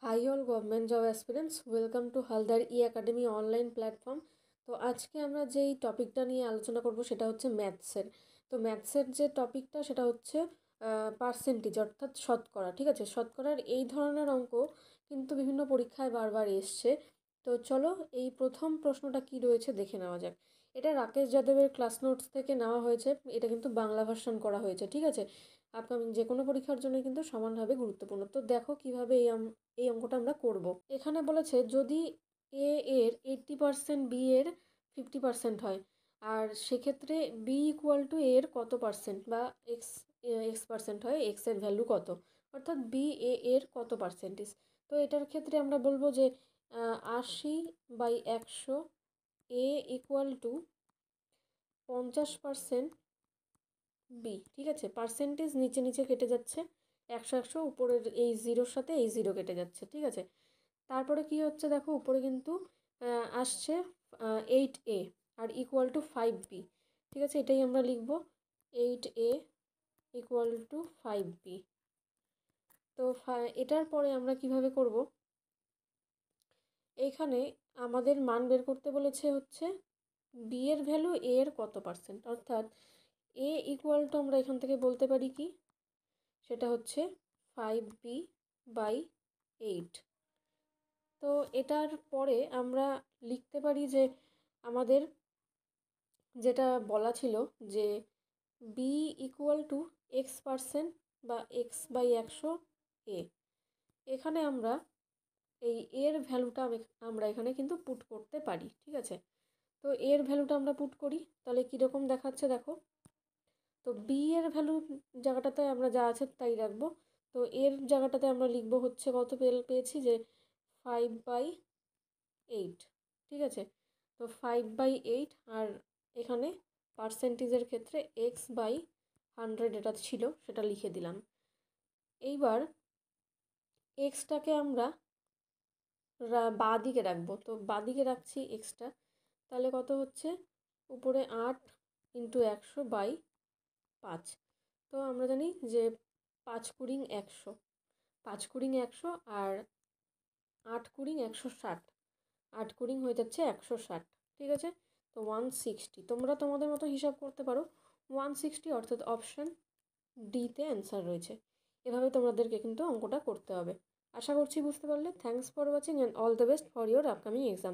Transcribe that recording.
High all government job aspirants, welcome to Haldar E academy online platform. তো আজকে আমরা যেই টপিকটা নিয়ে আলোচনা করব সেটা হচ্ছে ম্যাথসের। তো ম্যাথসের যে টপিকটা সেটা হচ্ছে পার্সেন্টেজ, অর্থাৎ শতকরা। ঠিক আছে, শতকরার এই ধরনের অঙ্ক কিন্তু বিভিন্ন পরীক্ষায় বারবার এসছে। তো চলো এই প্রথম প্রশ্নটা কি রয়েছে দেখে নেওয়া যাক। এটা রাকেশ যাদবের ক্লাস নোটস থেকে নেওয়া হয়েছে, এটা কিন্তু বাংলা ভার্সন করা হয়েছে। ঠিক আছে, আপকামিং যে কোনো পরীক্ষার জন্য কিন্তু সমানভাবে গুরুত্বপূর্ণ। তো দেখো কিভাবে এই অঙ্কটা আমরা করব। এখানে বলেছে যদি এ এর 80%, বি এর 50% হয়, আর সেক্ষেত্রে বি ইকুয়াল টু এর কত পার্সেন্ট বা এক্স এক্স পার্সেন্ট হয়, এক্স এর ভ্যালু কত, অর্থাৎ বি এর কত পার্সেন্টেজ। তো এটার ক্ষেত্রে আমরা বলবো যে 80/100 এ ইকুয়াল টু 50% বি। ঠিক আছে, পার্সেন্টেজ নিচে নিচে কেটে যাচ্ছে, 100 উপরের এই জিরোর সাথে এই জিরো কেটে যাচ্ছে। ঠিক আছে, তারপরে কি হচ্ছে দেখো, উপরে কিন্তু আসছে 8a R equal to 5b। ঠিক আছে, এটাই আমরা লিখব, 8a ইকুয়াল টু 5b। তো এটার পরে আমরা কিভাবে করব, এইখানে আমাদের মান বের করতে বলেছে হচ্ছে বি এর ভ্যালু এ এর কত পার্সেন্ট, অর্থাৎ এ ইকুয়াল টু আমরা এখান থেকে বলতে পারি কি, সেটা হচ্ছে 5b/8। তো এটার পরে আমরা লিখতে পারি যে আমাদের যেটা বলা ছিল যে B equal to X percent বা x/100 এ। এখানে আমরা এই এর ভ্যালুটা আমরা এখানে কিন্তু পুট করতে পারি। ঠিক আছে, তো এর ভ্যালুটা আমরা পুট করি, তাহলে কীরকম দেখাচ্ছে দেখো। তো বি এর ভ্যালু জায়গাটাতে আমরা যা আছে তাই রাখবো। তো এর জায়গাটাতে আমরা লিখবো হচ্ছে কত পেয়েছি যে 5/8। ঠিক আছে, তো 5/8, আর এখানে পার্সেন্টেজের ক্ষেত্রে x/100 এটা ছিল, সেটা লিখে দিলাম। এইবার এক্সটাকে আমরা বাঁ দিকে রাখবো, তো বাঁ দিকে রাখছি এক্সটা। তাহলে কত হচ্ছে, উপরে 8 × 100/5। তো আমরা জানি যে 5×100, 5×100, আর 8×160, 8× হয়ে যাচ্ছে 160। ঠিক আছে, তো 160, তোমরা তোমাদের মতো হিসাব করতে পারো। 160 অর্থাৎ অপশান ডিতে অ্যান্সার রয়েছে। এভাবে তোমাদেরকে কিন্তু অঙ্কটা করতে হবে। আশা করছি বুঝতে পারলে। Thanks for watching and all the best for your upcoming exam.